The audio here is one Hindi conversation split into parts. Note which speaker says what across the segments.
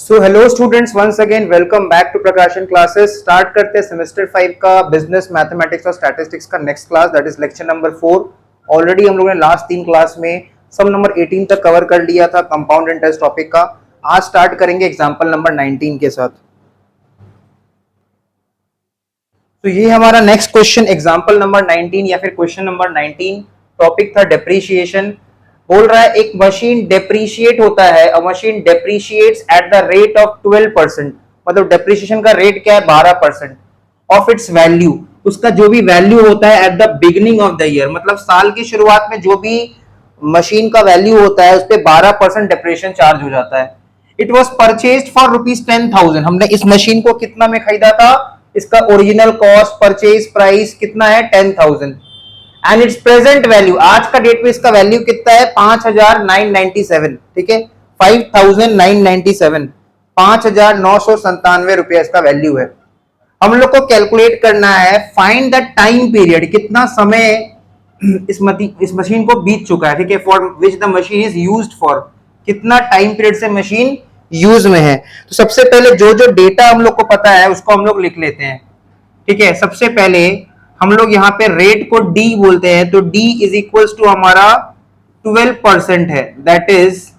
Speaker 1: So hello students, once again welcome back to Prakashan classes. Start करते हैं सेमेस्टर 5 का बिजनेस मैथमेटिक्स और स्टैटिस्टिक्स का next class, that is lecture number 4। Already हम लोगों ने लास्ट 3 क्लास में सम नंबर 18 तक कवर कर लिया था कंपाउंड इंटरेस्ट टॉपिक का। आज स्टार्ट करेंगे एग्जांपल नंबर 19 के साथ। तो ये हमारा नेक्स्ट क्वेश्चन एग्जांपल नंबर 19 या फिर क्वेश्चन नंबर 19। टॉपिक था डेप्रीशिएशन। बोल रहा है एक मशीन डेप्रीशिएट होता है, a machine depreciates at the rate of 12%, मतलब डेप्रीशिएशन का रेट क्या है 12% ऑफ इट्स वैल्यू। उसका जो भी वैल्यू होता है at the beginning of the year, मतलब साल की शुरुआत में जो भी मशीन का वैल्यू होता है उस पर 12% डेप्रिसिएशन चार्ज हो जाता है। It was purchased for ₹10,000। हमने इस मशीन को कितना में खरीदा था? इसका ओरिजिनल कॉस्ट परचेज प्राइस कितना है? 10,000। एंड इट्स प्रेजेंट वैल्यू, आज का डेट में इसका वैल्यू कितना है? 5,997। ठीक है, 5,997, 5,997 रुपया इसका वैल्यू है। हम लोग को कैलकुलेट करना है फाइंड द टाइम पीरियड, कितना समय इस मशीन को बीत चुका है। ठीक है, for which the machine is used for, कितना टाइम पीरियड से मशीन यूज में है। तो सबसे पहले जो जो डेटा हम लोग को पता है उसको हम लोग लिख लेते हैं। ठीक है, सबसे पहले हम लोग यहाँ पे रेट को डी बोलते हैं, तो डी इज इक्वल्स टू हमारा 12% है, that is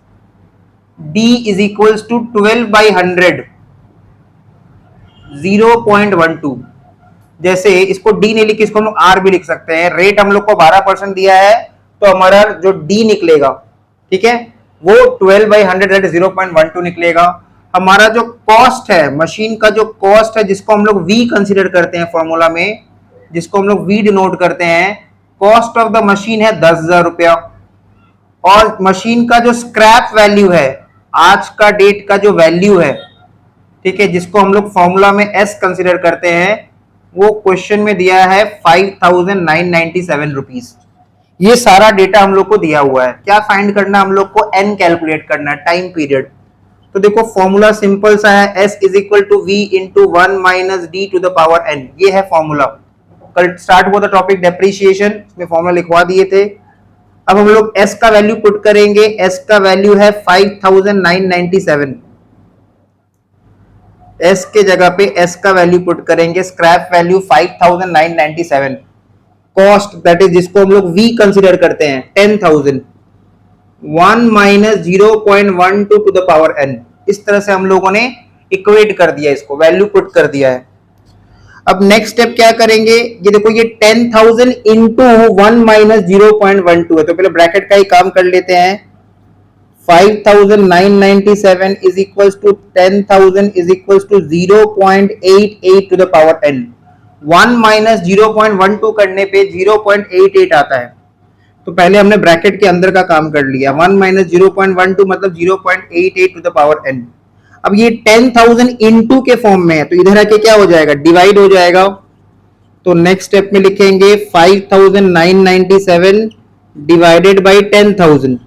Speaker 1: D is equals to 12/100, 0.12। जैसे इसको डी नहीं लिख, इसको हम लोग आर भी लिख सकते हैं। रेट हम लोग को 12% दिया है, तो हमारा जो डी निकलेगा, ठीक है, वो 12/100 दैट इज 0.12 निकलेगा। हमारा जो कॉस्ट है, मशीन का जो कॉस्ट है, जिसको हम लोग वी कंसीडर करते हैं फॉर्मूला में, जिसको हम लोग वी डिनोट करते हैं, कॉस्ट ऑफ द मशीन है 10,000 रुपया। और मशीन का जो स्क्रैप वैल्यू है, आज का डेट का जो वैल्यू है, ठीक है, जिसको हम लोग फॉर्मूला में एस कंसीडर करते हैं, वो क्वेश्चन में दिया है 5,997 रुपीज। ये सारा डेटा हम लोग को दिया हुआ है। क्या फाइंड करना हम लोग को? एन कैलकुलेट करना है, टाइम पीरियड। तो देखो फॉर्मूला सिंपल सा है, S is equal to V into 1 minus D to the power N. ये है फॉर्मूला। कल स्टार्ट हुआ था टॉपिक डेप्रीशिएशन, इसमें फॉर्मूला लिखवा दिए थे। अब हम लोग एस का वैल्यू पुट करेंगे। एस का वैल्यू है 5,997। एस के जगह पे एस का वैल्यू पुट करेंगे, scrap value 5,997। Cost that is जिसको हम लोग वी कंसीडर करते हैं 10,000, 1 minus 0.12 to the power N. इस तरह से हम लोगों ने इक्वेट कर दिया, इसको वैल्यू पुट कर दिया है। अब नेक्स्ट स्टेप क्या करेंगे? ये देखो, ये 10,000 इंटू 1 माइनस 0.12 है, तो पहले ब्रैकेट का ही काम कर लेते हैं। 5,997 is equals to 10,000 is equals to 0.88 to the power n। 1 minus 0.12 करने पे 0.88 आता है, तो पहले हमने ब्रैकेट के अंदर का काम कर लिया। 1 माइनस 0.12 मतलब 0.88 टू द पावर n। अब ये 10,000 इंटू के फॉर्म में है, तो इधर आके क्या हो जाएगा? डिवाइड हो जाएगा। तो नेक्स्ट स्टेप में लिखेंगे 5,997 divided by 10,000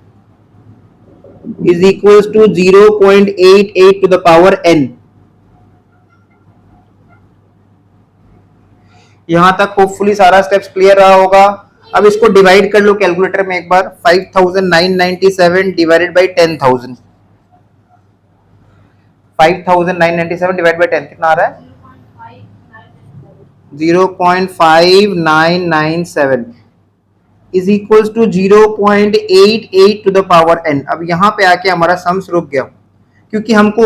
Speaker 1: is equals to 0.88 to the power n। यहां तक होपफुली सारा स्टेप्स क्लियर रहा होगा। अब इसको डिवाइड कर लो कैलकुलेटर में एक बार। 5,997 डिवाइडेड बाई 10,000, 5,997 डिवाइड बाई 10 कितना आ रहा है? 0.5997 is equals to 0.88 to the power n। अब यहां पे आके हमारा सम्स रुक गया, क्योंकि हमको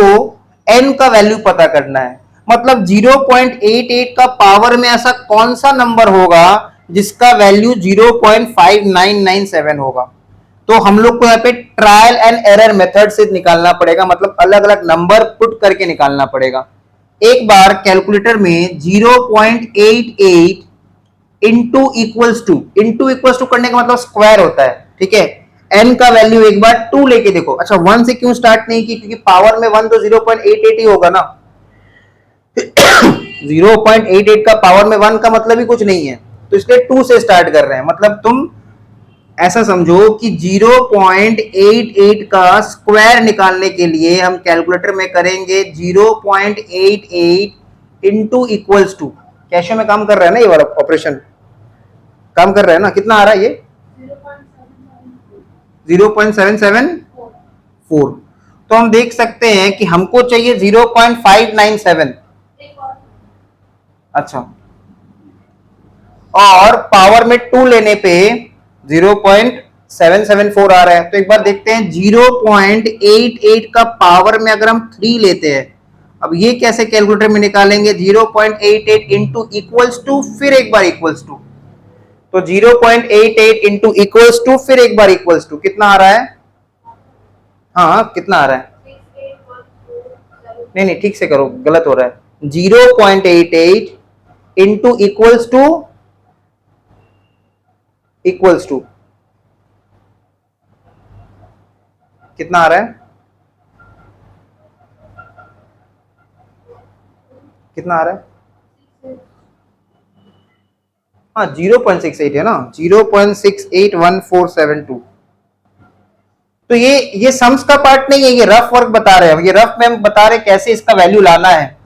Speaker 1: n का वैल्यू पता करना है। मतलब 0.88 का पावर में ऐसा कौन सा नंबर होगा जिसका वैल्यू 0.5997 होगा। तो हम लोग को यहाँ पे ट्रायल एंड एरर मेथड से निकालना पड़ेगा, मतलब अलग अलग नंबर पुट करके निकालना पड़ेगा। एक बार कैलकुलेटर में 0.88 इंटू इक्वल्स टू करने का मतलब स्क्वायर होता है। ठीक है, n का वैल्यू एक बार 2 लेके देखो। अच्छा, 1 से क्यों स्टार्ट नहीं की? क्योंकि पावर में 1 तो 0.88 ही होगा ना। 0.88 का पावर में 1 का मतलब ही कुछ नहीं है, तो इसलिए 2 से स्टार्ट कर रहे हैं। मतलब तुम ऐसा समझो कि 0.88 का स्क्वायर निकालने के लिए हम कैलकुलेटर में करेंगे 0.88 इंटू इक्वल्स टू। कैशो में काम कर रहा है ना ये वाला ऑपरेशन, काम कर रहा है ना। कितना आ रहा है ये? 0.774। तो हम देख सकते हैं कि हमको चाहिए 0.597। अच्छा, और पावर में 2 लेने पे 0.774 आ रहा है। तो एक बार देखते हैं 0.88 का पावर में अगर हम 3 लेते हैं, अब ये कैसे कैलकुलेटर में निकालेंगे? 0.88 इंटू इक्वल्स टू, फिर एक बार इक्वल्स टू, तो 0.88 इंटू इक्वल्स टू, फिर एक बार इक्वल्स टू, कितना आ रहा है? हाँ, कितना आ रहा है? नहीं नहीं, ठीक से करो, गलत हो रहा है। 0.88 इंटू इक्वल्स टू कितना आ रहा है? कितना आ रहा है? हाँ, 0.68 है ना, 0.681472। तो ये सम्स का पार्ट नहीं है, ये रफ वर्क बता रहे हैं, ये रफ में हम बता रहे हैं कैसे इसका वैल्यू लाना है।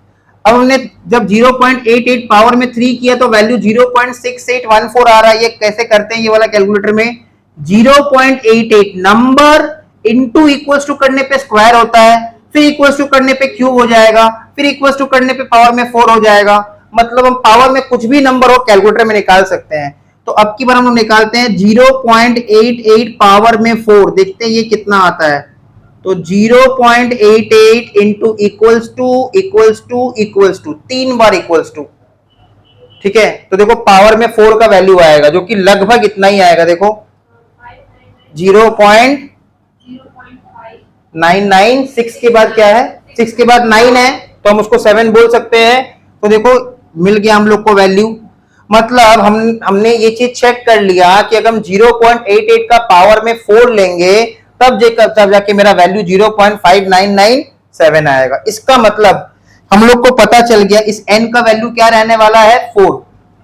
Speaker 1: अब हमने जब 0.88 पावर में 3 किया तो वैल्यू 0.6814 आ रहा है। ये कैसे करते हैं ये वाला कैलकुलेटर में? 0.88 नंबर इनटू इक्वल्स टू करने पे स्क्वायर होता है, फिर इक्वल्स टू करने पे क्यूब हो जाएगा, फिर इक्वल्स टू करने पे पावर में 4 हो जाएगा। मतलब हम पावर में कुछ भी नंबर हो कैलकुलेटर में निकाल सकते हैं। तो अब की बार हम लोग निकालते हैं 0.88 पावर में 4, देखते हैं ये कितना आता है। तो 0.88 इंटू इक्वल्स टू 3 बार इक्वल्स टू, ठीक है। तो देखो पावर में 4 का वैल्यू आएगा जो कि लगभग इतना ही आएगा। देखो 0.996 के बाद क्या है? 6 के बाद 9 है, तो हम उसको 7 बोल सकते हैं। तो देखो मिल गया हम लोग को वैल्यू। मतलब हमने ये चीज चेक कर लिया कि अगर हम 0.88 का पावर में 4 लेंगे तब जाके मेरा वैल्यू 0.5997 आएगा। इसका मतलब हम लोग को पता चल गया इस n का वैल्यू क्या रहने वाला है? 4,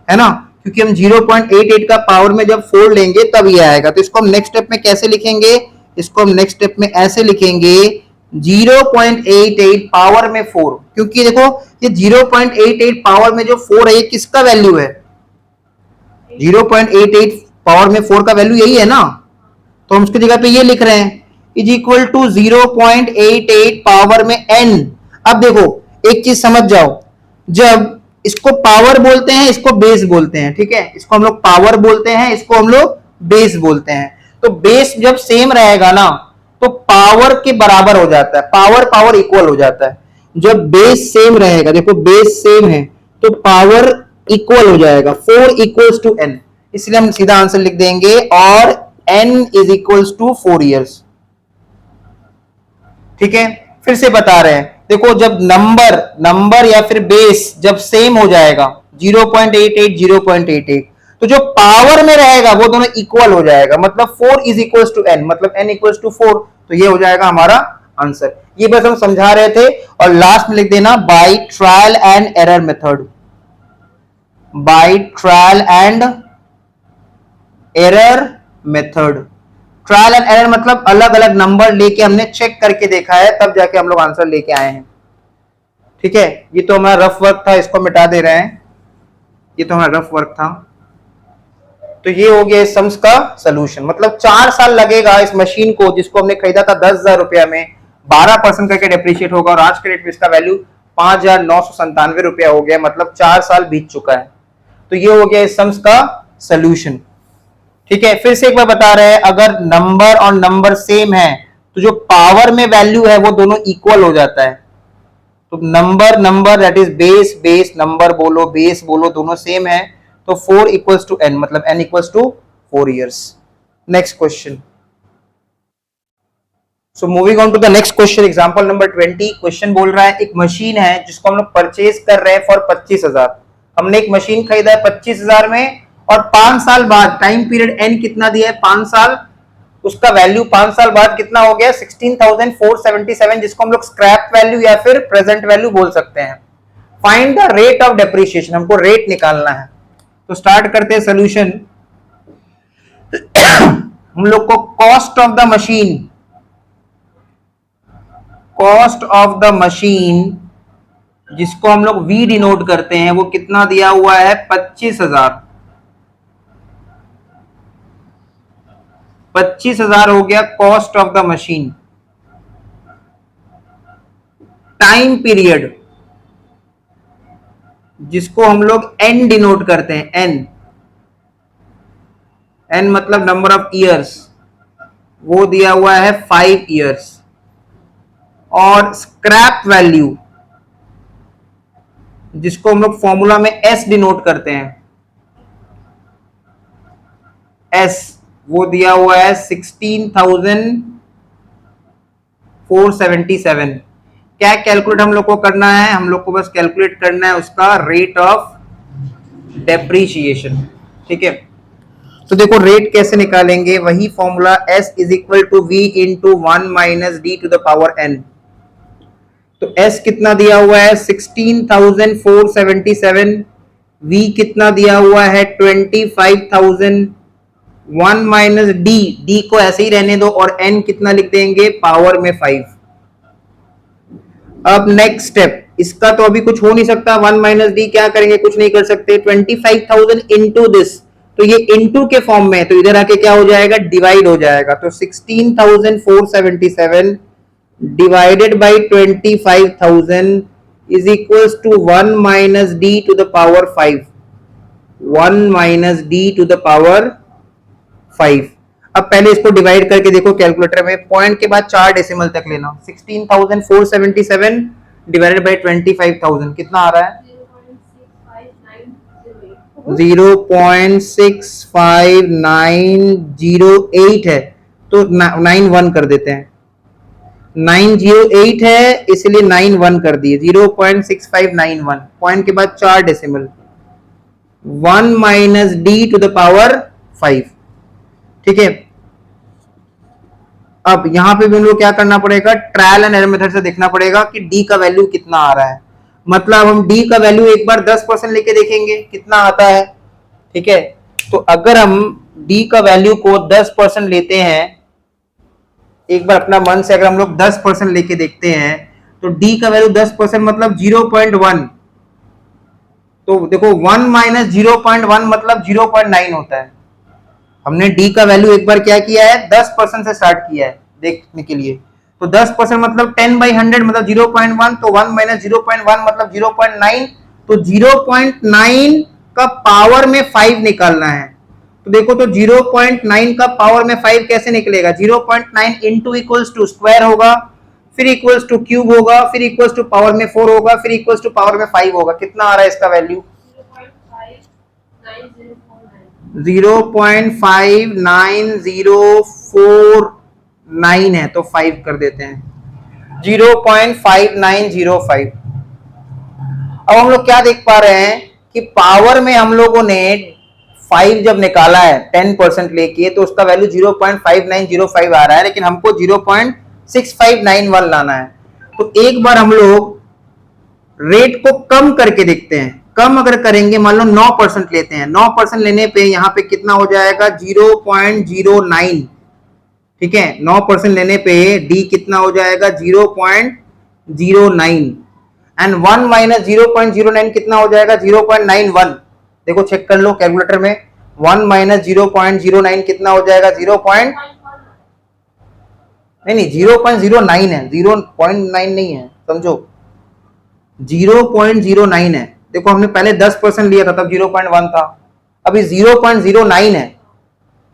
Speaker 1: है ना, क्योंकि हम 0.88 का पावर में जब 4 लेंगे तब ये आएगा। तो इसको हम नेक्स्ट स्टेप में कैसे लिखेंगे? इसको हम नेक्स्ट स्टेप में ऐसे लिखेंगे 0.88 पावर में 4, क्योंकि देखो ये 0.88 पावर में जो 4 है ये किसका वैल्यू है? 0.88 पावर में 4 का वैल्यू यही है ना, तो हम उसकी जगह पे ये लिख रहे हैं इज इक्वल टू 0.88 पावर में n। अब देखो एक चीज समझ जाओ, जब इसको पावर बोलते हैं इसको बेस बोलते हैं, ठीक है, इसको हम लोग पावर बोलते हैं, इसको हम लोग बेस बोलते हैं। तो बेस जब सेम रहेगा ना तो पावर के बराबर हो जाता है, पावर पावर इक्वल हो जाता है। जब बेस सेम रहेगा, देखो बेस सेम है तो पावर इक्वल हो जाएगा, 4 इक्वल्स टू n, इसलिए हम सीधा आंसर लिख देंगे और n is equals to 4 years. ठीक है, फिर से बता रहे हैं, देखो जब नंबर या फिर बेस जब सेम हो जाएगा 0.88 तो जो पावर में रहेगा वो दोनों इक्वल हो जाएगा, मतलब 4 इज इक्वल्स टू n, मतलब n इक्वल्स टू 4। तो ये हो जाएगा हमारा आंसर। ये बस हम समझा रहे थे। और लास्ट में लिख देना by trial and error method, by trial and error method. Trial and error मतलब अलग अलग नंबर लेके हमने चेक करके देखा है तब जाके हम लोग आंसर लेके आए हैं। ठीक है, ये तो हमारा रफ वर्क था, इसको मिटा दे रहे हैं, ये तो हमारा रफ वर्क था। तो ये हो गया इस सम्स का सलूशन। मतलब 4 साल लगेगा इस मशीन को, जिसको हमने खरीदा था 10,000 रुपया में, 12% करके डेप्रिशिएट होगा और आज के रेट में इसका वैल्यू 5,997 रुपया हो गया, मतलब 4 साल बीत चुका है। तो ये हो गया इस सम्स का सलूशन। ठीक है, फिर से एक बार बता रहे हैं, अगर नंबर और नंबर सेम है तो जो पावर में वैल्यू है वो दोनों इक्वल हो जाता है। तो number that is base number बोलो, बेस बोलो, दोनों सेम है तो 4 इक्वल्स टू n, मतलब n equals to 4 years. Next question. So moving on to the next question, example number 20। Question बोल रहा है एक मशीन है जिसको हम लोग परचेज कर रहे हैं फॉर 25,000। हमने एक मशीन खरीदा है 25,000 में और 5 साल बाद, टाइम पीरियड n कितना दिया है? 5 साल, उसका वैल्यू 5 साल बाद कितना हो गया? 16,477, जिसको हम लोग स्क्रैप वैल्यू या फिर प्रेजेंट वैल्यू बोल सकते हैं। Find the rate of depreciation, हमको रेट निकालना है। तो स्टार्ट करते हैं सोल्यूशन। हम लोग को कॉस्ट ऑफ द मशीन, जिसको हम लोग V डिनोट करते हैं, वो कितना दिया हुआ है? 25,000। 25,000 हो गया cost of the machine. Time period जिसको हम लोग एन डिनोट करते हैं, एन, एन मतलब नंबर ऑफ ईयर्स, वो दिया हुआ है 5 ईयर्स। और स्क्रैप वैल्यू जिसको हम लोग फॉर्मूला में एस डिनोट करते हैं, एस, वो दिया हुआ है 16,477। क्या कैलकुलेट हम लोग को करना है? हम लोग को बस कैलकुलेट करना है उसका रेट ऑफ डेप्रीशिएशन। ठीक है, तो देखो रेट कैसे निकालेंगे, वही formula S is equal to V into 1 minus D to the power n। तो S कितना दिया हुआ है 16,477, V कितना दिया हुआ है 25,000, 1 माइनस डी, डी को ऐसे ही रहने दो और n कितना लिख देंगे पावर में 5। अब नेक्स्ट स्टेप, इसका तो अभी कुछ हो नहीं सकता, 1 माइनस डी क्या करेंगे, कुछ नहीं कर सकते, 25,000 इंटू दिस, तो ये इंटू के फॉर्म में है, तो इधर आके क्या हो जाएगा, डिवाइड हो जाएगा। तो 16,477 divided by 25,000 is equals to 1 minus D to the power 5, 1 minus D to the power 5। अब पहले इसको डिवाइड करके देखो कैलकुलेटर में, पॉइंट के बाद 4 डेसिमल तक लेना। 16,477 डिवाइडेड बाई 25,000 कितना आ रहा है, 0.65908 है, तो 91 कर देते हैं। 908 है इसलिए 91 कर दिए, 0.6591, पॉइंट के बाद 4 decimal, 1 minus D to the power 5। ठीक है, अब यहां पे भी हम लोग क्या करना पड़ेगा, ट्रायल एंड एरर मेथड से देखना पड़ेगा कि डी का वैल्यू कितना आ रहा है। मतलब हम डी का वैल्यू एक बार 10% लेके देखेंगे कितना आता है। ठीक है, तो अगर हम डी का वैल्यू को 10% लेते हैं, एक बार अपना मन से अगर हम लोग 10% लेके देखते हैं, तो डी का वैल्यू 10% मतलब 0.1, तो देखो 1 माइनस 0.1 मतलब 0.9 होता है। हमने डी का वैल्यू एक बार क्या किया है, 10% से स्टार्ट किया है देखने के लिए, तो 10% मतलब 10/100 मतलब 0.1, तो 1 माइनस 0.1 मतलब 0.9, तो 0.9 का पावर में 5 निकालना है। तो देखो, तो 0.9 का पावर में 5 कैसे निकलेगा, 0.9 इंटू इक्वल्स टू स्क्वायर होगा, फिर इक्वल्स टू क्यूब होगा, फिर इक्वल्स टू पावर में 4 होगा, फिर इक्वल्स टू पावर में 5 होगा। कितना आ रहा है इसका वैल्यू, 0.59049 है, तो 5 कर देते हैं, 0.5905। अब हम लोग क्या देख पा रहे हैं कि पावर में हम लोगों ने 5 जब निकाला है 10% लेके, तो उसका वैल्यू 0.5905 आ रहा है, लेकिन हमको 0.6591 लाना है। तो एक बार हम लोग रेट को कम करके देखते हैं, कम अगर करेंगे, मान लो 9% लेते हैं, 9% लेने पे यहाँ पे कितना हो जाएगा 0.09। ठीक है, 9% लेने पे डी कितना हो जाएगा 0.09, एंड 1 माइनस 0.09 कितना हो जाएगा 0.91। देखो चेक कर लो कैलकुलेटर में, 1 माइनस 0.09 कितना हो जाएगा 0. नहीं 0.09 है, 0.9 नहीं है, समझो 0.09 है। देखो हमने पहले 10% लिया था तब 0.1 था, अभी 0.09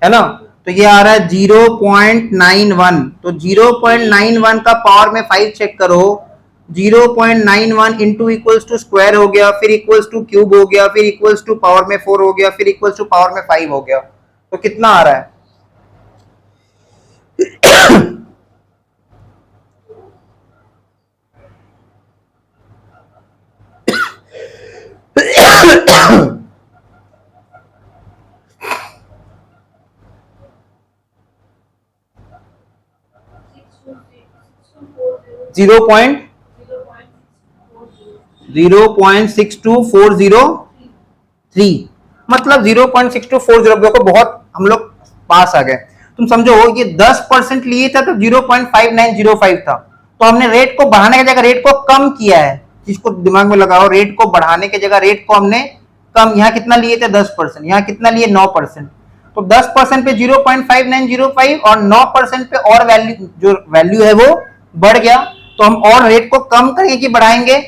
Speaker 1: है ना, तो ये आ रहा है 0.91। तो 0.91 का पावर में 5 चेक करो, 0.91 इंटू इक्वल्स टू स्क्वायर हो गया, फिर इक्वल्स टू क्यूब हो गया, फिर इक्वल्स टू पावर में 4 हो गया, फिर इक्वल्स टू पावर में 5 हो गया, तो कितना आ रहा है जीरो पॉइंट 0.62403, मतलब 0.6240। देखो बहुत हम लोग पास आ गए। तुम समझो ये 10% लिए था तो 0.5905 था, तो हमने रेट को बढ़ाने की जगह रेट को कम किया है। जिसको दिमाग में लगाओ, रेट को बढ़ाने की जगह रेट को हमने कम, यहाँ कितना लिए थे 10%, यहाँ कितना लिए 9%, तो 10% पे 0.5905 और 9% पे और वैल्यू, जो वैल्यू है वो बढ़ गया, तो हम और रेट को कम करेंगे कि बढ़ाएंगे?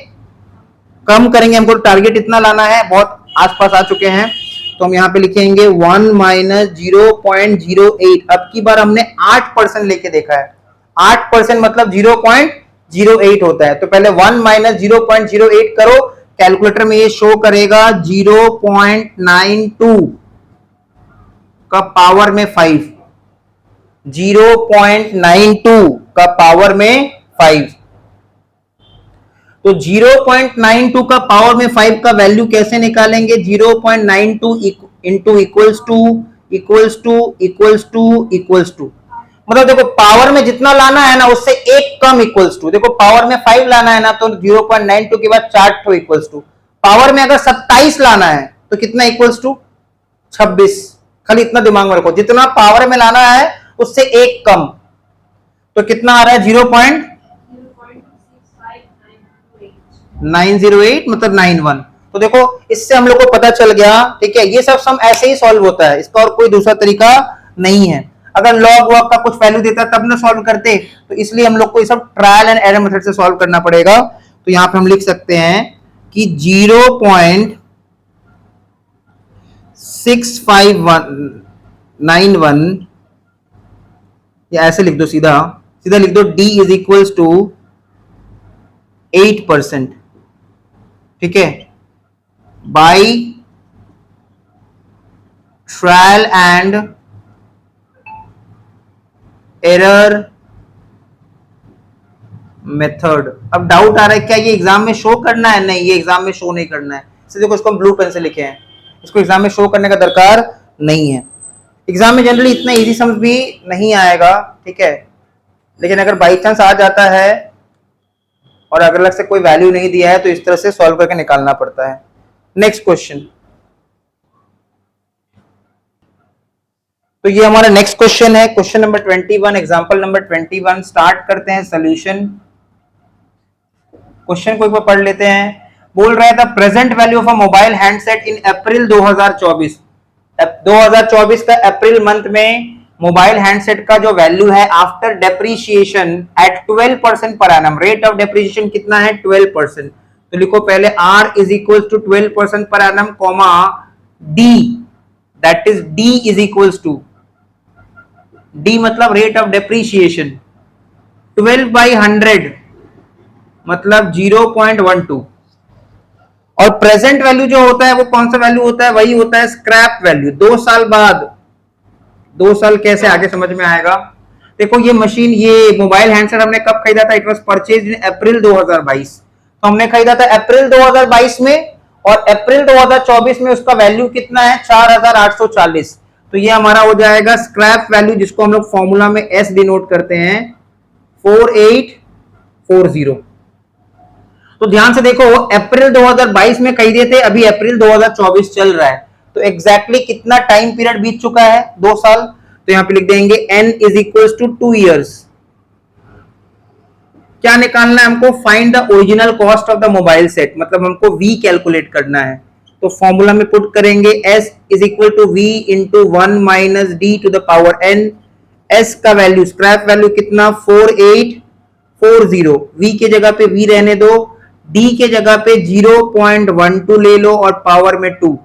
Speaker 1: कम करेंगे। हमको टारगेट इतना लाना है, बहुत आसपास आ चुके हैं, तो हम यहाँ पे लिखेंगे 1 माइनस 0.08। अब की बार हमने 8% लेके देखा है, 8% मतलब 0.08 होता है। तो पहले 1 माइनस 0.08 करो, कैलकुलेटर में ये शो करेगा 0.92 का पावर में 5, 0.92 का पावर में 5। तो 0.92 का पावर में 5 का वैल्यू कैसे निकालेंगे? 0.92 इंटू इक्वल्स टू मतलब देखो पावर में जितना लाना है ना उससे एक कम इक्वल्स टू। देखो पावर में 5 लाना है ना तो 0.92 के बाद 4 ठो इक्वल्स टू। पावर में अगर 27 लाना है तो कितना इक्वल्स टू? 26। खाली इतना दिमाग में रखो, जितना पावर में लाना है उससे एक कम। तो कितना आ रहा है? 0.908 मतलब 91। तो देखो इससे हम लोग को पता चल गया, ठीक है, ये सब सम ऐसे ही सॉल्व होता है, इसका और कोई दूसरा तरीका नहीं है। अगर लॉग वॉग का कुछ वैल्यू देता तब ना सॉल्व करते, तो इसलिए हम लोग को ये सब ट्रायल एंड एरर मेथड से सॉल्व करना पड़ेगा। तो यहां पे हम लिख सकते हैं कि 0.6591 या ऐसे लिख दो, सीधा सीधा लिख दो, d इज इक्वल्स टू 8%, ठीक है, by trial and error method. अब डाउट आ रहा है क्या ये एग्जाम में शो करना है? नहीं, ये एग्जाम में शो नहीं करना है। देखो इसको हम ब्लू पेन से लिखे हैं, इसको एग्जाम में शो करने का दरकार नहीं है। एग्जाम में जनरली इतना इजी समझ भी नहीं आएगा, ठीक है, लेकिन अगर बाई चांस आ जाता है और अगर अलग से कोई वैल्यू नहीं दिया है तो इस तरह से सॉल्व करके निकालना पड़ता है। नेक्स्ट क्वेश्चन, तो ये हमारा नेक्स्ट क्वेश्चन है, question number 21, example number 21। Start करते हैं सॉल्यूशन। क्वेश्चन को एक बार पढ़ लेते हैं। बोल रहा है the present value of a mobile handset in April 2024। 2024 का अप्रैल मंथ में मोबाइल हैंडसेट का जो वैल्यू है after depreciation eight 12% per annum. Rate of depreciation कितना है? 12%। तो लिखो पहले R is equal to 12% per annum, comma D, that is D is equal to, D मतलब रेट ऑफ डेप्रीशिएशन, 12/100 मतलब 0.12। और प्रेजेंट वैल्यू जो होता है वो कौन सा वैल्यू होता है? वही होता है स्क्रैप वैल्यू। 2 साल बाद, 2 साल कैसे आगे समझ में आएगा। देखो ये मशीन, ये मोबाइल हैंडसेट हमने कब खरीदा था? इट वाज परचेज्ड इन अप्रैल 2022। तो हमने खरीदा था अप्रैल 2022 में, और अप्रैल 2024 में उसका वैल्यू कितना है? 4840। तो ये हमारा हो जाएगा स्क्रैप वैल्यू, जिसको हम लोग फॉर्मूला में S डिनोट करते हैं, 4840। तो ध्यान से देखो, अप्रैल 2022 में खरीदे थे, अभी अप्रैल 2024 चल रहा है, तो एग्जैक्टली कितना टाइम पीरियड बीत चुका है? 2 साल। तो यहां पे लिख देंगे n is equal to 2 years. क्या निकालना है हमको? Find the original cost of the mobile set, मतलब हमको v कैलकुलेट करना है। तो फॉर्मूला में पुट करेंगे s is equal to v into 1 minus d to the power n। s का वैल्यू, स्क्रैप वैल्यू कितना? 4840। v के जगह पे v रहने दो, d के जगह पे 0.12 ले लो और पावर में 2।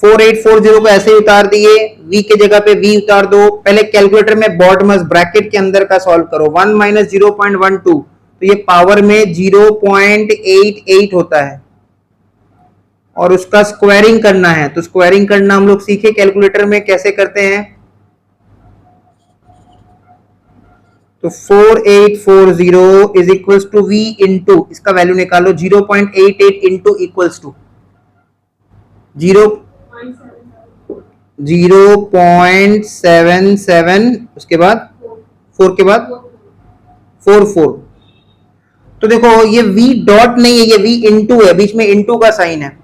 Speaker 1: 4840 को ऐसे ही उतार दिए, v के जगह पे v उतार दो। पहले कैलकुलेटर में बॉडमस ब्रैकेट के अंदर का सॉल्व करो, 1 माइनस 0.12, तो ये पावर में 0.88 होता है, और उसका स्क्वायरिंग करना है। तो स्क्वायरिंग करना हम लोग सीखे कैलकुलेटर में, कैसे करते हैं? तो 4840 is equals to v into, इसका वैल्यू निकालो, 0.88 इंटू इक्वल्स टू 0.77, उसके बाद 4 के बाद 44। तो देखो ये v डॉट नहीं है, ये v इंटू है, बीच में इंटू का साइन है।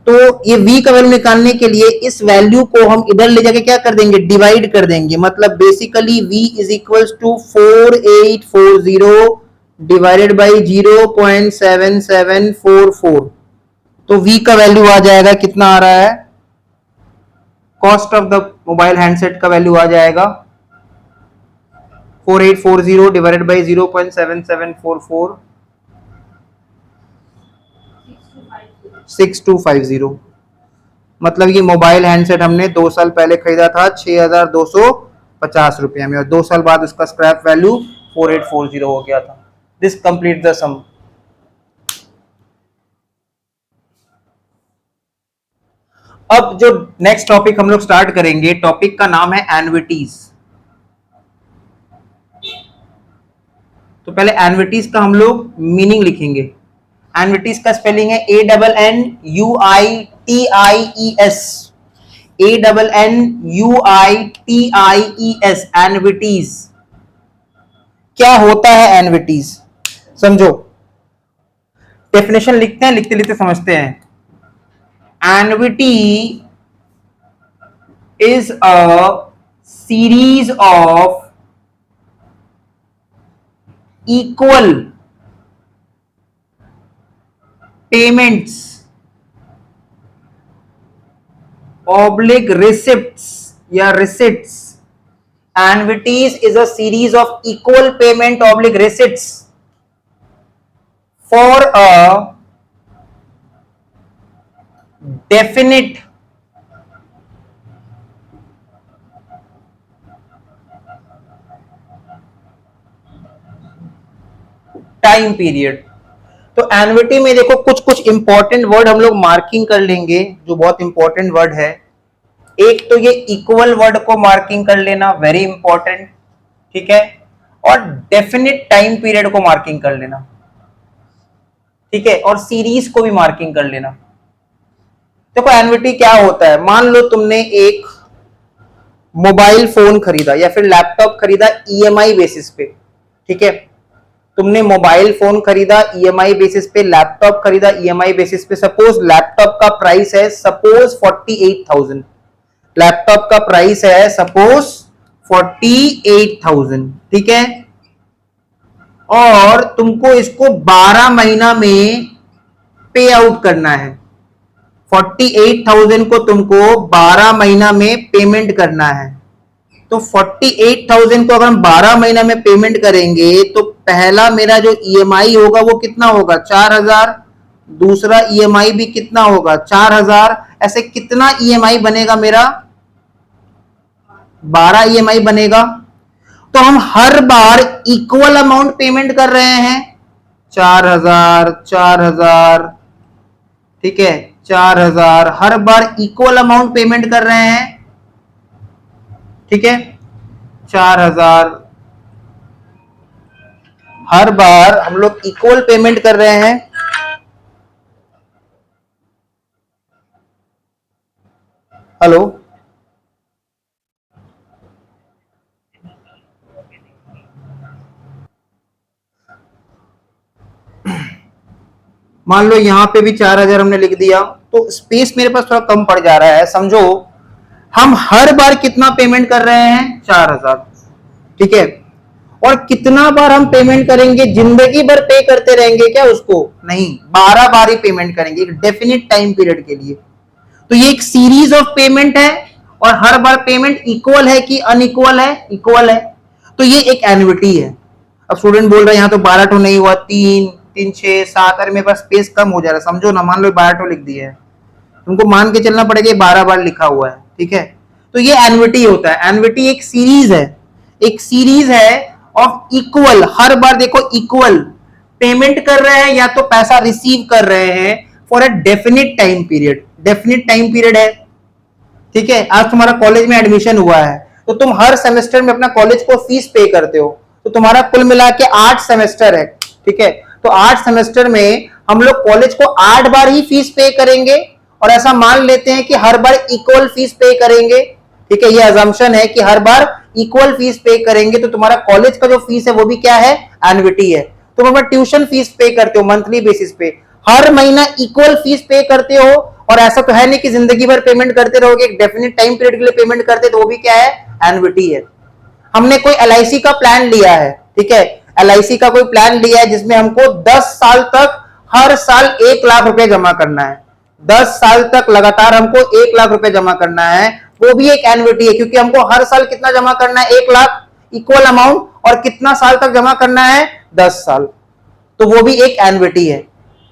Speaker 1: तो ये v का वैल्यू निकालने के लिए इस वैल्यू को हम इधर ले जाके क्या कर देंगे? डिवाइड कर देंगे। मतलब basically v is equals to 4840 divided by 0.7744। तो v का वैल्यू आ जाएगा, कितना आ रहा है? Cost of the mobile handset का वैल्यू आ जाएगा 4840 डिवाइडेड बाई 0.7744 6250। मतलब ये मोबाइल हैंडसेट हमने 2 साल पहले खरीदा था 6250 रुपया में, और 2 साल बाद उसका स्क्रैप वैल्यू 4840 हो गया था। दिस कंप्लीट द सम। अब जो नेक्स्ट टॉपिक हम लोग स्टार्ट करेंगे, टॉपिक का नाम है एन्युइटीज। तो पहले एन्युइटीज का हम लोग मीनिंग लिखेंगे। एन्युइटीज का स्पेलिंग है ANNUITIES, ANNUITIES, एन्युइटीज। क्या होता है एन्युइटीज, समझो। डेफिनेशन लिखते हैं, लिखते लिखते समझते हैं। Annuity is a series of equal payments oblique receipts या receipts. Annuities is a series of equal payment oblique receipts for a definite time period. तो एन्युइटी में देखो कुछ कुछ इंपॉर्टेंट वर्ड हम लोग मार्किंग कर लेंगे, जो बहुत इंपॉर्टेंट वर्ड है। एक तो ये इक्वल वर्ड को मार्किंग कर लेना, वेरी इंपॉर्टेंट, ठीक है। और डेफिनिट टाइम पीरियड को मार्किंग कर लेना, ठीक है। और सीरीज को भी मार्किंग कर लेना। देखो एन्युइटी क्या होता है, मान लो तुमने एक मोबाइल फोन खरीदा या फिर लैपटॉप खरीदा ईएमआई बेसिस पे, ठीक है। तुमने मोबाइल फोन खरीदा ईएमआई बेसिस पे, लैपटॉप खरीदा ईएमआई बेसिस पे। सपोज लैपटॉप का प्राइस है सपोज 48,000, लैपटॉप का प्राइस है सपोज 48,000, ठीक है। और तुमको इसको 12 महीना में पे आउट करना है। 48,000 को तुमको 12 महीना में पेमेंट करना है। तो 48,000 को अगर हम 12 महीना में पेमेंट करेंगे तो पहला मेरा जो ईएमआई होगा वो कितना होगा, 4,000। दूसरा ईएमआई भी कितना होगा, 4,000। ऐसे कितना ईएमआई बनेगा मेरा, 12 ईएमआई बनेगा। तो हम हर बार इक्वल अमाउंट पेमेंट कर रहे हैं, 4,000 4,000, ठीक है, 4,000 हर बार इक्वल अमाउंट पेमेंट कर रहे हैं, ठीक है। 4,000 हर बार हम लोग इक्वल पेमेंट कर रहे हैं। हेलो, मान लो यहां पे भी 4,000 हमने लिख दिया, तो स्पेस मेरे पास थोड़ा कम पड़ जा रहा है। समझो हम हर बार कितना पेमेंट कर रहे हैं, 4,000, ठीक है। और कितना बार हम पेमेंट करेंगे, जिंदगी भर पे करते रहेंगे क्या उसको, नहीं, 12 बार ही पेमेंट करेंगे एक डेफिनेट टाइम पीरियड के लिए। तो ये एक सीरीज ऑफ पेमेंट है, और हर बार पेमेंट इक्वल है कि अनइक्वल है, इक्वल है। तो ये एक एन्युइटी है। अब स्टूडेंट बोल रहे हैं यहां तो 12 ठो नहीं हुआ, 3 3 6 7, अरे मेरे पास स्पेस कम हो जा रहा है। समझो ना, मान लो 12 ठो लिख दिए है, तुमको मान के चलना पड़ेगा 12 बार लिखा हुआ है, ठीक है। तो ये एन्युइटी होता है। एन्युइटी एक सीरीज है, एक सीरीज है ऑफ इक्वल, हर बार देखो इक्वल पेमेंट कर रहे हैं या तो पैसा रिसीव कर रहे हैं for a definite time period. Definite time period है, ठीक है। आज तुम्हारा कॉलेज में एडमिशन हुआ है, तो तुम हर सेमेस्टर में अपना कॉलेज को फीस पे करते हो, तो तुम्हारा कुल मिला के 8 सेमेस्टर है, ठीक है। तो 8 सेमेस्टर में हम लोग कॉलेज को 8 बार ही फीस पे करेंगे, और ऐसा मान लेते हैं कि हर बार इक्वल फीस पे करेंगे, ठीक है। ये अजम्पशन है कि हर बार इक्वल फीस पे करेंगे, तो तुम्हारा कॉलेज का जो फीस है वो भी क्या है, एन्युइटी है। तुम अपना ट्यूशन फीस पे करते हो मंथली बेसिस पे, हर महीना इक्वल फीस पे करते हो, और ऐसा तो है नहीं कि जिंदगी भर पेमेंट करते रहोगे, एक डेफिनेट टाइम पीरियड के लिए पेमेंट करते, तो वो भी क्या है, एन्युइटी है। हमने कोई एलआईसी का प्लान लिया है, ठीक है, एलआईसी का कोई प्लान लिया है जिसमें हमको 10 साल तक हर साल 1 लाख रुपए जमा करना है। 10 साल तक लगातार हमको 1 लाख रुपए जमा करना है, वो भी एक एन्युइटी है, क्योंकि हमको हर साल कितना जमा करना है, 1 लाख इक्वल अमाउंट, और कितना साल तक जमा करना है, 10 साल, तो वो भी एक एन्युटी है।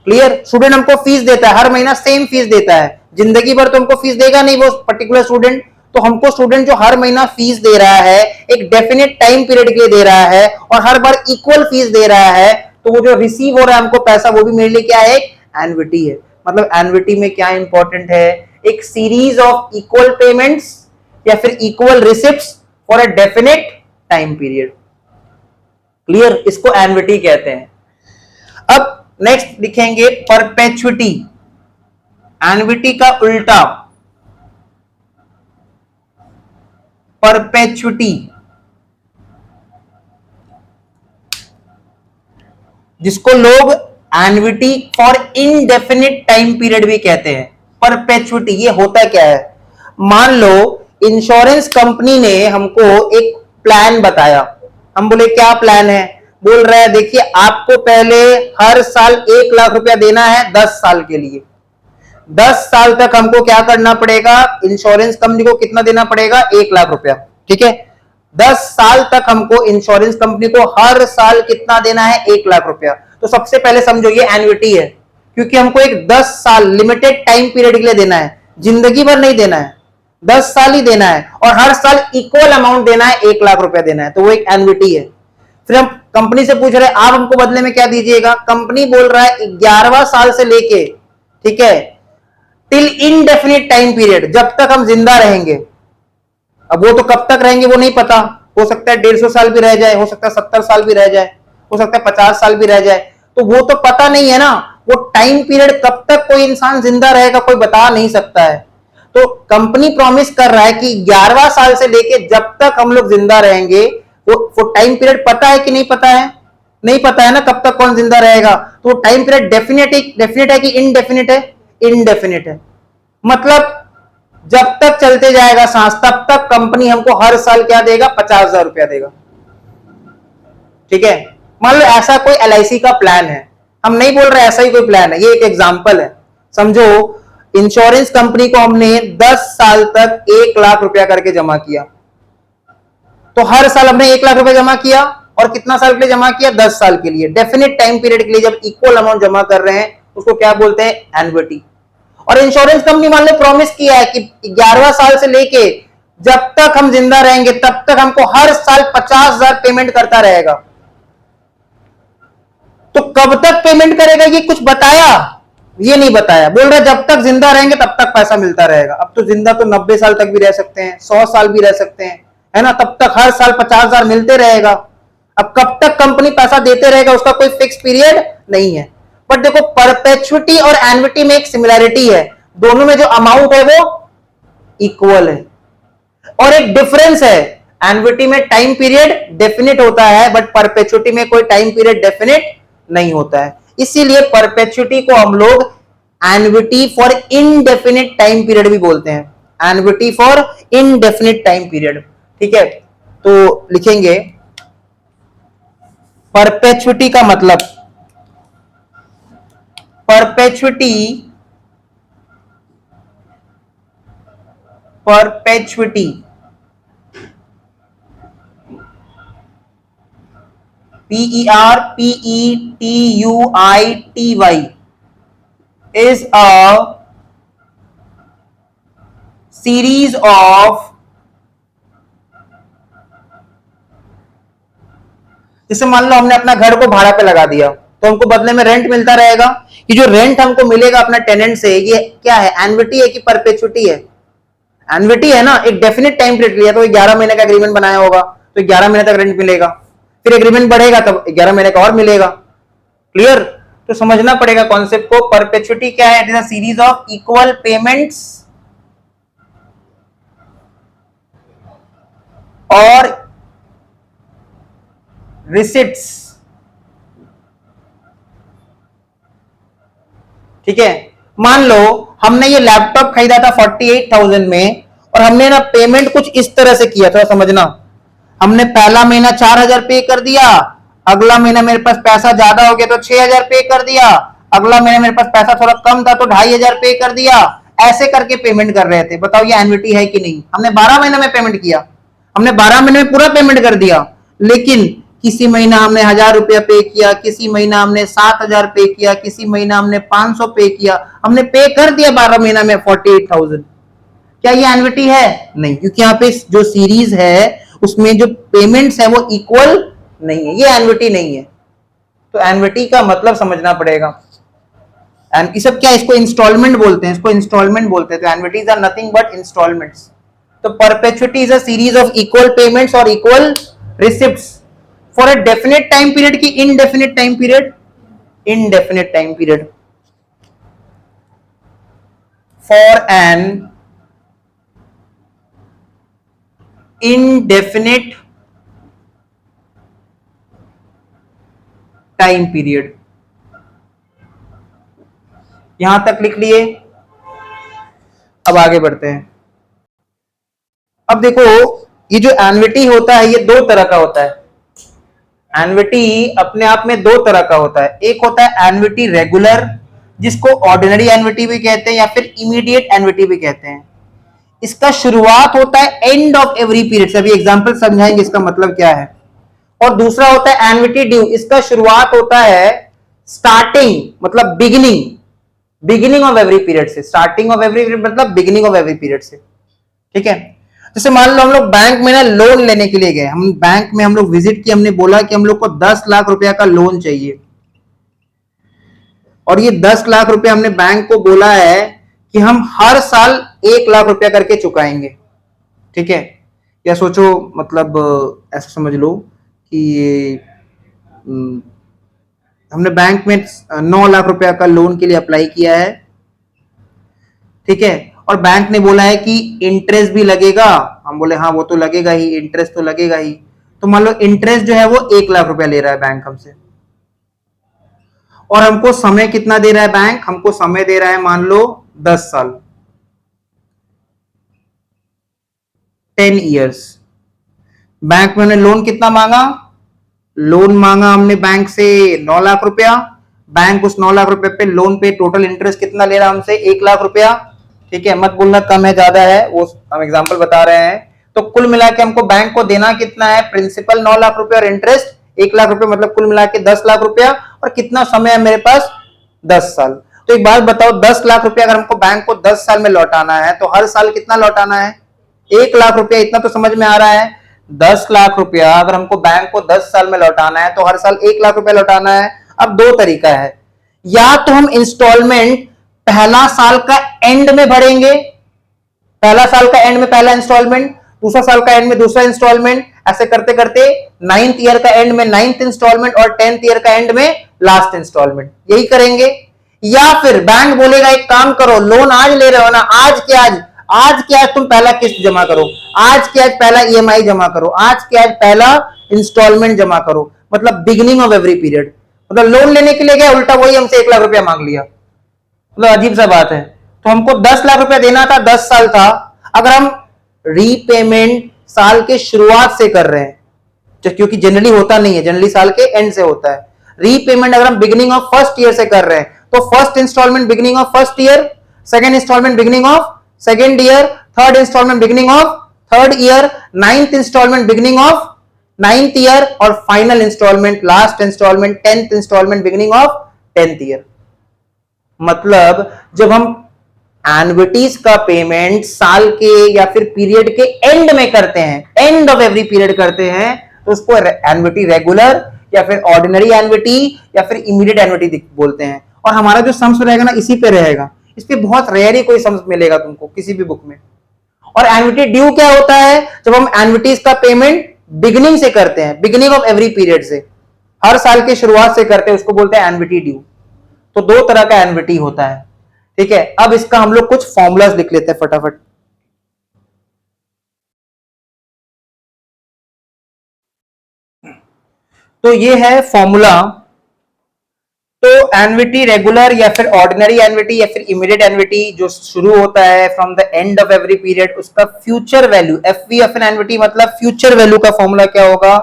Speaker 1: क्लियर। स्टूडेंट हमको फीस देता है, हर महीना सेम फीस देता है, जिंदगी भर तो हमको फीस देगा नहीं वो पर्टिकुलर स्टूडेंट, तो हमको स्टूडेंट जो हर महीना फीस दे रहा है एक डेफिनेट टाइम पीरियड के लिए दे रहा है और हर बार इक्वल फीस दे रहा है, तो वो जो रिसीव हो रहा है हमको पैसा, वो भी मेरे लिए क्या है, एन्युटी है। मतलब एन्युटी में क्या इंपॉर्टेंट है, एक सीरीज ऑफ इक्वल पेमेंट्स या फिर equal receipts for a definite time period. Clear, इसको एन्युटी कहते हैं। अब नेक्स्ट लिखेंगे परपेचुइटी। एन्युटी का उल्टा परपेचुइटी, जिसको लोग annuity for indefinite time period भी कहते हैं। परपेचुइटी ये होता क्या है, मान लो इंश्योरेंस कंपनी ने हमको एक प्लान बताया, हम बोले क्या प्लान है, बोल रहा है देखिए आपको पहले हर साल 1 लाख रुपया देना है 10 साल के लिए। 10 साल तक हमको क्या करना पड़ेगा, इंश्योरेंस कंपनी को कितना देना पड़ेगा, 1 लाख रुपया। ठीक है, 10 साल तक हमको इंश्योरेंस कंपनी को हर साल कितना देना है, 1 लाख रुपया। तो सबसे पहले समझो ये एन्युटी है, क्योंकि हमको एक 10 साल लिमिटेड टाइम पीरियड के लिए देना है, जिंदगी भर नहीं देना है, 10 साल ही देना है और हर साल इक्वल अमाउंट देना है, 1 लाख रुपया देना है, तो वो एक एन्युटी है। फिर हम कंपनी से पूछ रहे हैं आप हमको बदले में क्या दीजिएगा, कंपनी बोल रहा है 11वां साल से लेके, ठीक है, टिल इनडेफिनिट टाइम पीरियड, जब तक हम जिंदा रहेंगे। अब वो तो कब तक रहेंगे वो नहीं पता, हो सकता है 150 साल भी रह जाए, हो सकता है 70 साल भी रह जाए, हो सकता है 50 साल भी रह जाए, तो वो तो पता नहीं है ना, वो टाइम पीरियड कब तक कोई इंसान जिंदा रहेगा कोई बता नहीं सकता है। तो कंपनी प्रॉमिस कर रहा है कि 11वां साल से लेके जब तक हम लोग जिंदा रहेंगे, वो टाइम पीरियड पता है कि नहीं पता है, नहीं पता है ना कब तक कौन जिंदा रहेगा, तो टाइम पीरियड डेफिनेट है कि इनडेफिनिट है, इनडेफिनिट है। मतलब जब तक चलते जाएगा सांस तब तक कंपनी हमको हर साल क्या देगा, 50,000 रुपया देगा। ठीक है, मान लो ऐसा कोई LIC का प्लान है, हम नहीं बोल रहे ऐसा ही कोई प्लान है, ये एक एग्जांपल है। समझो इंश्योरेंस कंपनी को हमने 10 साल तक 1 लाख रुपया करके जमा किया, तो हर साल हमने 1 लाख रुपया जमा किया और कितना साल के लिए जमा किया, 10 साल के लिए, डेफिनेट टाइम पीरियड के लिए जब इक्वल अमाउंट जमा कर रहे हैं उसको क्या बोलते हैं, एन्युटी। और इंश्योरेंस कंपनी मान लो प्रॉमिस किया है कि 11वां साल से लेके जब तक हम जिंदा रहेंगे तब तक हमको हर साल 50,000 पेमेंट करता रहेगा, तो कब तक पेमेंट करेगा ये कुछ बताया, ये नहीं बताया, बोल रहा जब तक जिंदा रहेंगे तब तक पैसा मिलता रहेगा। अब तो जिंदा तो 90 साल तक भी रह सकते हैं, 100 साल भी रह सकते हैं, है ना, तब तक हर साल 50,000 मिलते रहेगा। अब कब तक कंपनी पैसा देते रहेगा उसका कोई फिक्स पीरियड नहीं है। बट देखो परपेचुइटी और एन्युटी में एक सिमिलैरिटी है, दोनों में जो अमाउंट है वो इक्वल है, और एक डिफरेंस है, एन्युटी में टाइम पीरियड डेफिनेट होता है बट परपेचुइटी में कोई टाइम पीरियड डेफिनेट नहीं होता है। इसीलिए परपेचुइटी को हम लोग annuity for indefinite time period भी बोलते हैं, annuity for indefinite time period. ठीक है, तो लिखेंगे परपेचुइटी का मतलब, perpetuity PERPETUITY is a series of, जैसे मान लो हमने अपना घर को भाड़ा पे लगा दिया तो हमको बदले में रेंट मिलता रहेगा, ये जो रेंट हमको मिलेगा अपना टेनेंट से, ये क्या है, एन्युटी है कि परपेचुइटी है, एन्युटी है ना, एक डेफिनेट टाइम पीरियड लिया, तो 11 महीने का एग्रीमेंट बनाया होगा तो 11 महीने तक रेंट मिलेगा, फिर एग्रीमेंट बढ़ेगा तब 11 महीने का और मिलेगा। क्लियर, तो समझना पड़ेगा कॉन्सेप्ट को। परपेचुइटी क्या है, it is a series of equal payments और रिसिट्स। ठीक है, मान लो हमने ये लैपटॉप खरीदा था 48,000 में और हमने ना पेमेंट कुछ इस तरह से किया, थोड़ा समझना, हमने पहला महीना 4,000 पे कर दिया, अगला महीना मेरे पास पैसा ज्यादा हो गया तो 6,000 पे कर दिया, अगला महीना मेरे पास पैसा थोड़ा कम था तो 2,500 पे कर दिया, ऐसे करके पेमेंट कर रहे थे। बताओ ये एन्युटी है कि नहीं, हमने 12 महीने में पेमेंट किया, हमने 12 महीने में पूरा पेमेंट कर दिया, लेकिन किसी महीना हमने 1,000 रुपया पे किया, किसी महीना हमने 7,000 पे किया, किसी महीना हमने 500 पे किया, हमने पे कर दिया 12 महीना में 48,000। क्या ये एन्युटी है? नहीं, क्योंकि यहाँ पे जो सीरीज है उसमें जो पेमेंट्स है वो इक्वल नहीं है, ये एन्युटी नहीं है। तो एन्युटी का मतलब समझना पड़ेगा। एंड ये सब क्या, इसको इंस्टॉलमेंट बोलते हैं, इसको इंस्टॉलमेंट बोलते हैं। तो annuities are nothing but instalments. तो perpetuity is a series of equal payments और equal receipts for a definite time period की indefinite time period, indefinite time period, for an indefinite time period. यहां तक लिख लिए। अब आगे बढ़ते हैं। अब देखो, ये जो एन्युटी होता है ये दो तरह का होता है। एन्युटी अपने आप में दो तरह का होता है। एक होता है एन्युटी रेगुलर, जिसको ऑर्डिनरी एन्युटी भी कहते हैं या फिर इमीडिएट एन्युटी भी कहते हैं। इसका शुरुआत होता है एंड ऑफ एवरी पीरियड से। अभी एग्जांपल समझाएंगे इसका मतलब क्या है। और दूसरा होता है एन्युटी ड्यू, इसका शुरुआत होता है स्टार्टिंग मतलब beginning, beginning of every period से। स्टार्टिंग ऑफ एवरी पीरियड मतलब बिगिनिंग ऑफ एवरी पीरियड से। ठीक है, जैसे मान लो हम लोग बैंक में ना लोन लेने के लिए गए, हम बैंक में हम लोग विजिट किए, हमने बोला कि हम लोग को 10 लाख रुपया का लोन चाहिए, और ये 10 लाख रुपया हमने बैंक को बोला है कि हम हर साल 1 लाख रुपया करके चुकाएंगे। ठीक है, या सोचो मतलब ऐसा समझ लो कि हमने बैंक में 9 लाख रुपया का लोन के लिए अप्लाई किया है। ठीक है, और बैंक ने बोला है कि इंटरेस्ट भी लगेगा। हम बोले हाँ वो तो लगेगा ही, इंटरेस्ट तो लगेगा ही। तो मान लो इंटरेस्ट जो है वो 1 लाख रुपया ले रहा है बैंक हमसे, और हमको समय कितना दे रहा है बैंक? हमको समय दे रहा है मान लो 10 साल, 10 ईयर्स। बैंक में हमने लोन कितना मांगा? लोन मांगा हमने बैंक से 9 लाख रुपया। बैंक उस 9 लाख रुपए पे लोन पे टोटल इंटरेस्ट कितना ले रहा है हमसे? 1 लाख रुपया। ठीक है, मत बोलना कम है ज्यादा है, वो हम एग्जांपल बता रहे हैं। तो कुल मिला के हमको बैंक को देना कितना है? प्रिंसिपल 9 लाख रुपया और इंटरेस्ट 1 लाख रुपया, मतलब कुल मिला के 10 लाख रुपया। और कितना समय है मेरे पास? 10 साल। तो एक बात बताओ, 10 लाख रुपया अगर हमको बैंक को 10 साल में लौटाना है तो हर साल कितना लौटाना है? 1 लाख रुपया। इतना तो समझ में आ रहा है। 10 लाख रुपया अगर हमको बैंक को 10 साल में लौटाना है तो हर साल 1 लाख रुपया लौटाना है। अब दो तरीका है, या तो हम इंस्टॉलमेंट पहला साल का एंड में भरेंगे, पहला साल का एंड में पहला इंस्टॉलमेंट, दूसरा साल का एंड में दूसरा इंस्टॉलमेंट, ऐसे करते करते 9th ईयर का एंड में 9th इंस्टॉलमेंट और 10th ईयर का एंड में लास्ट इंस्टॉलमेंट, यही करेंगे। या फिर बैंक बोलेगा एक काम करो, लोन आज ले रहे हो ना, आज के आज तुम पहला किस्त जमा करो, आज के आज पहला ईएमआई जमा करो, आज के आज पहला इंस्टॉलमेंट जमा करो, मतलब बिगिनिंग ऑफ एवरी पीरियड। मतलब लोन लेने के लिए गया, उल्टा वही हमसे 1 लाख रुपया मांग लिया। मतलब अजीब सा बात है। तो हमको 10 लाख रुपया देना था, 10 साल था। अगर हम रीपेमेंट साल के शुरुआत से कर रहे हैं, क्योंकि जनरली होता नहीं है, जनरली साल के एंड से होता है। रीपेमेंट अगर हम बिगिनिंग ऑफ फर्स्ट ईयर से कर रहे हैं तो first instalment beginning of first year, second instalment beginning of second year, third instalment beginning of third year, 9th instalment beginning of 9th year, और final instalment last instalment 10th instalment beginning of 10th year. मतलब जब हम एन्युटीज का पेमेंट साल के या फिर पीरियड के एंड में करते हैं, एंड ऑफ एवरी पीरियड करते हैं, तो उसको एन्युटी रेगुलर या फिर ऑर्डिनरी एन्युटी या फिर इमीडिएट एन्युटी बोलते हैं। और हमारा जो सम्स रहेगा ना इसी पे रहेगा, इस पे बहुत रेयर ही कोई सम्स मिलेगा तुमको किसी भी बुक में। और एन्युटी ड्यू क्या होता है? जब हम एन्युटीज का पेमेंट बिगिनिंग से करते हैं, बिगिनिंग ऑफ एवरी पीरियड से, हर साल की शुरुआत से करते हैं, उसको बोलते हैं एन्युटी ड्यू। तो दो तरह का एन्युटी होता है। ठीक है, अब इसका हम लोग कुछ फॉर्मूलाज लिख लेते हैं फटाफट। तो ये है फॉर्मूला। तो एन्युटी रेगुलर या फिर ऑर्डिनरी एन्युटी या फिर इमीडिएट एन्युटी जो शुरू होता है from the end of every period, उसका future value FV of an annuity, मतलब फ्यूचर वैल्यू का फॉर्मूला क्या होगा?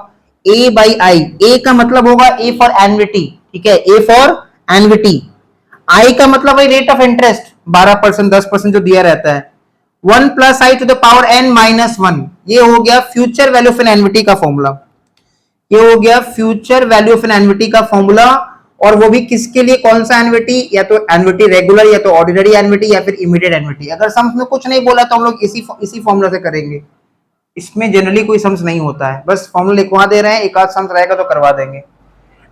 Speaker 1: ए बाई आई। ए का मतलब होगा ए फॉर एन्युटी, ठीक है, ए फॉर एन्युटी। आई का मतलब है रेट ऑफ इंटरेस्ट, 12%, 10% जो दिया रहता है, 1 plus I to the power n minus 1। ये हो गया future value of an annuity का फॉर्मूला। ये हो गया future value of an annuity का फॉर्मूला, और वो भी किसके लिए, कौन सा एन्युटी, या तो एन्युटी रेगुलर, या तो ऑर्डिनरी एन्युटी, या फिर इमीडिएट एन्युटी। अगर सम्स में कुछ नहीं बोला तो हम लोग इसी फॉर्मूला से करेंगे, इसमें जनरली कोई सम्स नहीं होता है, बस फॉर्मूला लिखवा दे रहे हैं, एक आध सम्स रहेगा तो करवा देंगे।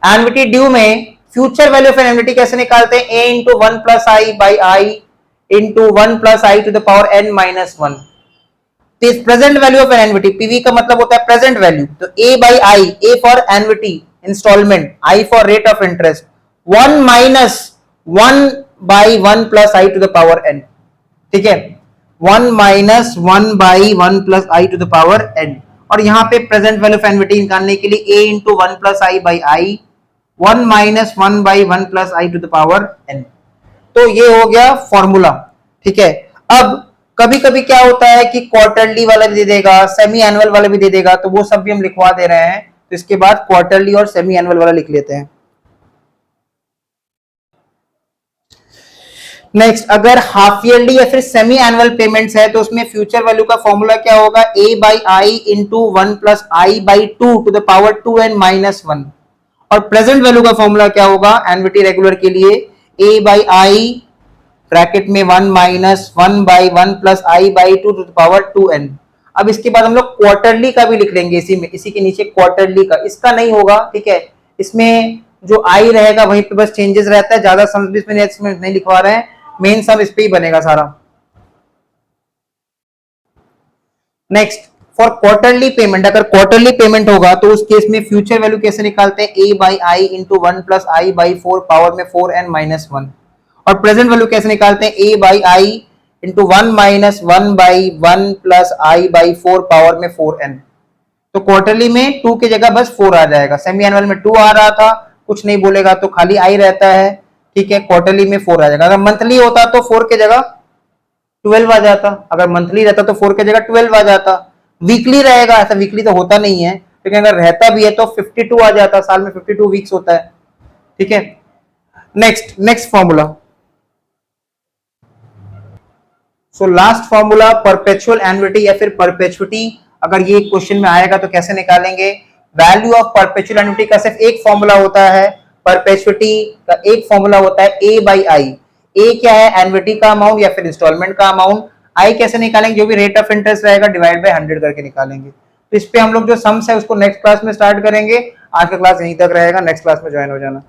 Speaker 1: एन्युटी ड्यू में future value of an annuity कैसे निकालते हैं, a into 1 plus I by I into 1 plus I to the power n minus 1। Present value of an annuity, PV का मतलब होता है प्रेजेंट वैल्यू, तो a by I, a for annuity installment, i for rate of interest, 1 minus 1 by 1 plus I to the power n, ठीक है, 1 minus 1 by 1 plus I to the power n। और यहां पे प्रेजेंट वैल्यू ऑफ एन्युटी निकालने के लिए a into 1 plus I by I, 1 minus 1 by 1 plus I to the power n। तो ये हो गया फॉर्मूला, ठीक है। अब कभी कभी क्या होता है कि क्वार्टरली वाला भी दे देगा, सेमी एनुअल वाला भी दे देगा, तो वो सब भी हम लिखवा दे रहे हैं। तो इसके बाद क्वार्टरली और सेमी एनुअल वाला लिख लेते हैं। नेक्स्ट, अगर हाफ ईयरली या फिर सेमी एनुअल पेमेंट्स है तो उसमें फ्यूचर वैल्यू का फॉर्मूला क्या होगा, a by I into 1 plus I by 2 to the power 2n minus 1। और प्रेजेंट वैल्यू का फॉर्मूला क्या होगा एन्युटी रेगुलर के लिए, a बाई आई ब्रैकेट में 1 minus 1 by 1 plus I by 2 to the power 2n। अब इसके बाद हम लोग क्वार्टरली का भी लिख लेंगे, इसी के नीचे क्वार्टरली का, इसका नहीं होगा, ठीक है। इसमें जो आई रहेगा वहीं पे बस चेंजेस रहता है, ज्यादा सम्स भी इसमें नहीं लिखवा रहे हैं, मेन सम इस पे ही बनेगा सारा। नेक्स्ट, फॉर क्वार्टरली पेमेंट, अगर क्वार्टरली पेमेंट होगा तो उस केस में फ्यूचर वैल्यू कैसे निकालते हैं, a by I into 1 plus I by 4 power में 4n माइनस 1। और प्रेजेंट वैल्यू कैसे निकालते हैं, a by I into 1 minus 1 by 1 plus I by 4 power में 4n। तो क्वार्टरली में 2 की जगह बस 4 आ जाएगा, सेमी एनुअल में 2 आ रहा था, कुछ नहीं बोलेगा तो खाली आई रहता है, ठीक है। क्वार्टरली में 4 आ जाएगा। अगर मंथली होता तो 4 की जगह 12 आ जाता, अगर मंथली रहता तो 4 की जगह 12 आ जाता। वीकली रहेगा, ऐसा वीकली तो होता नहीं है, लेकिन अगर रहता भी है तो 52 आ जाता, साल में 52 वीक्स होता है, ठीक है। Next formula, so last formula perpetual annuity या फिर परपेचुटी। अगर ये क्वेश्चन में आएगा तो कैसे निकालेंगे, वैल्यू ऑफ परपेचुअल एन्युटी का सिर्फ एक फॉर्मूला होता है, परपेचुटी का एक फॉर्मूला होता है a बाई आई। ए क्या है, एन्युटी का अमाउंट या फिर इंस्टॉलमेंट का अमाउंट। आई कैसे निकालेंगे, जो भी रेट ऑफ इंटरेस्ट रहेगा डिवाइड बाय 100 करके निकालेंगे। तो इस पे हम लोग जो सम्स है उसको नेक्स्ट क्लास में स्टार्ट करेंगे। आज का क्लास यहीं तक रहेगा, नेक्स्ट क्लास में ज्वाइन हो जाना।